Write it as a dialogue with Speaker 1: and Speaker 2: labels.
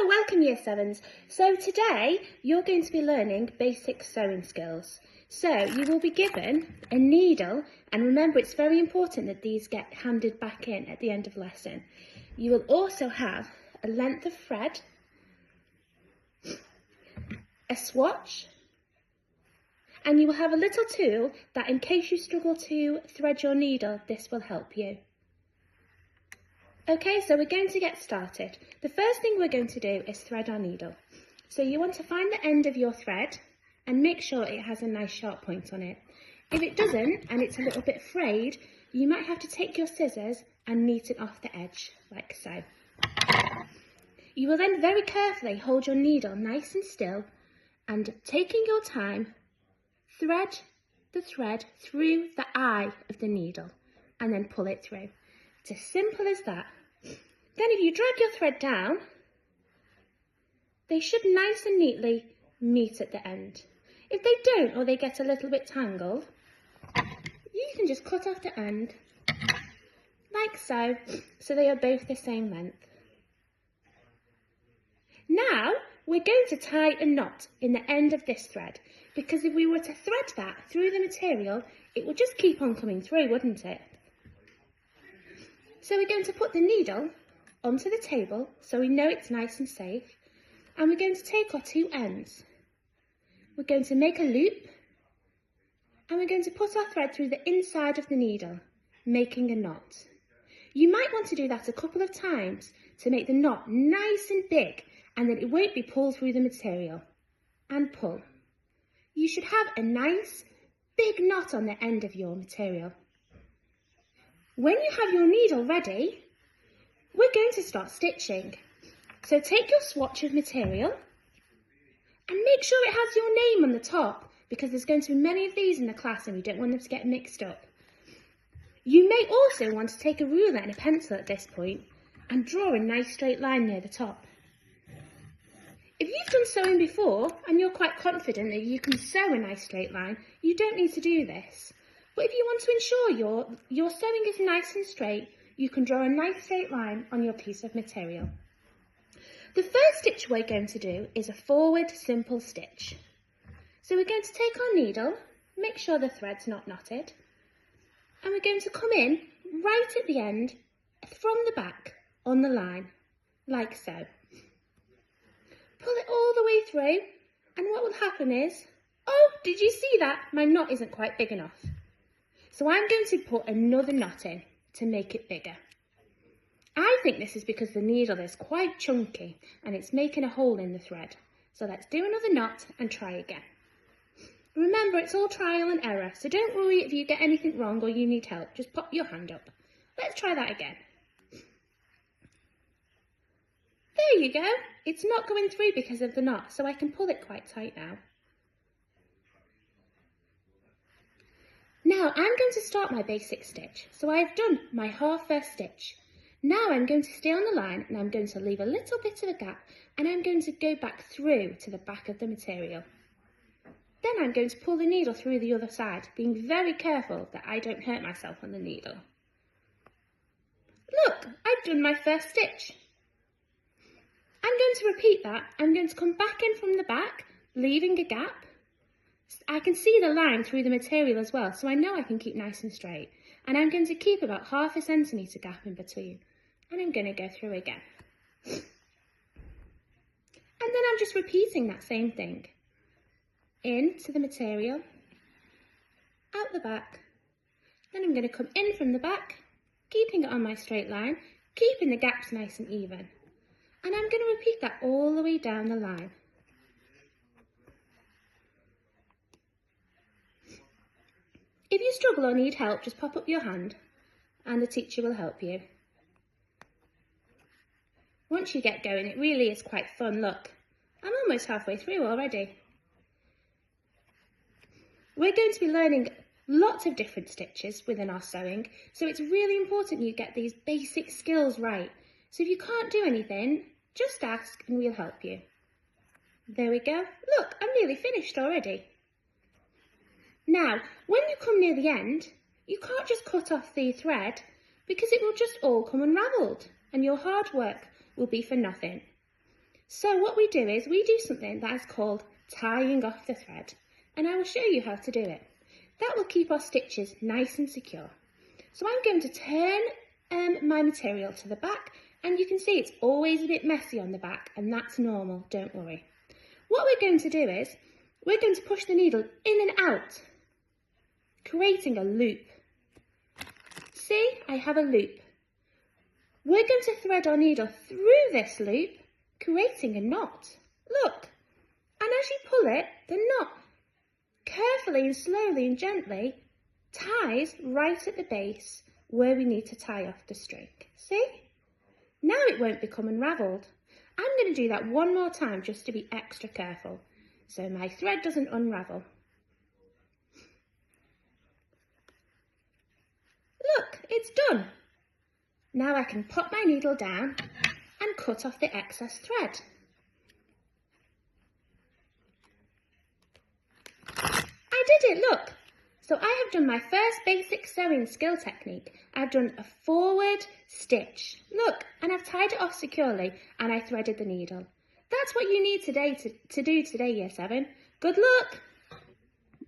Speaker 1: Hello, welcome Year 7s. So today you're going to be learning basic sewing skills. So you will be given a needle, and remember it's very important that these get handed back in at the end of lesson. You will also have a length of thread, a swatch, and you will have a little tool that in case you struggle to thread your needle, this will help you. Okay, so we're going to get started. The first thing we're going to do is thread our needle. So you want to find the end of your thread and make sure it has a nice sharp point on it. If it doesn't and it's a little bit frayed, you might have to take your scissors and neat it off the edge, like so. You will then very carefully hold your needle nice and still and, taking your time, thread the thread through the eye of the needle and then pull it through. It's as simple as that. Then if you drag your thread down, they should nice and neatly meet at the end. If they don't or they get a little bit tangled, you can just cut off the end, like so, so they are both the same length. Now we're going to tie a knot in the end of this thread, because if we were to thread that through the material, it would just keep on coming through, wouldn't it? So we're going to put the needle onto the table so we know it's nice and safe, and we're going to take our two ends. We're going to make a loop and we're going to put our thread through the inside of the needle, making a knot. You might want to do that a couple of times to make the knot nice and big and then it won't be pulled through the material. And pull. You should have a nice big knot on the end of your material. When you have your needle ready, we're going to start stitching. So take your swatch of material and make sure it has your name on the top, because there's going to be many of these in the class and we don't want them to get mixed up. You may also want to take a ruler and a pencil at this point and draw a nice straight line near the top. If you've done sewing before and you're quite confident that you can sew a nice straight line, you don't need to do this. But if you want to ensure your sewing is nice and straight, you can draw a nice straight line on your piece of material. The first stitch we're going to do is a forward simple stitch. So we're going to take our needle, make sure the thread's not knotted, and we're going to come in right at the end from the back on the line, like so. Pull it all the way through, and what will happen is, oh, did you see that? My knot isn't quite big enough. So I'm going to put another knot in to make it bigger. I think this is because the needle is quite chunky and it's making a hole in the thread. So let's do another knot and try again. Remember, it's all trial and error, so don't worry if you get anything wrong or you need help. Just pop your hand up. Let's try that again. There you go. It's not going through because of the knot, so I can pull it quite tight now. Now I'm going to start my basic stitch. So I've done my half first stitch. Now I'm going to stay on the line and I'm going to leave a little bit of a gap and I'm going to go back through to the back of the material. Then I'm going to pull the needle through the other side, being very careful that I don't hurt myself on the needle. Look, I've done my first stitch. I'm going to repeat that. I'm going to come back in from the back, leaving a gap. I can see the line through the material as well, so I know I can keep nice and straight. And I'm going to keep about ½ centimetre gap in between. And I'm going to go through again. And then I'm just repeating that same thing. Into the material, out the back. Then I'm going to come in from the back, keeping it on my straight line, keeping the gaps nice and even. And I'm going to repeat that all the way down the line. If you struggle or need help, just pop up your hand and the teacher will help you. Once you get going, it really is quite fun. Look, I'm almost halfway through already. We're going to be learning lots of different stitches within our sewing, so it's really important you get these basic skills right. So if you can't do anything, just ask and we'll help you. There we go. Look, I'm nearly finished already. Now, when you come near the end, you can't just cut off the thread because it will just all come unravelled and your hard work will be for nothing. So what we do is we do something that is called tying off the thread, and I will show you how to do it. That will keep our stitches nice and secure. So I'm going to turn my material to the back, and you can see it's always a bit messy on the back, and that's normal, don't worry. What we're going to do is we're going to push the needle in and out, creating a loop. See, I have a loop. We're going to thread our needle through this loop, creating a knot. Look, and as you pull it, the knot carefully and slowly and gently ties right at the base where we need to tie off the string. See? Now it won't become unravelled. I'm going to do that one more time just to be extra careful, so my thread doesn't unravel. Look, it's done. Now I can pop my needle down and cut off the excess thread. I did it, look. So I have done my first basic sewing skill technique. I've done a forward stitch. Look, and I've tied it off securely and I threaded the needle. That's what you need today to do today, Year 7. Good luck!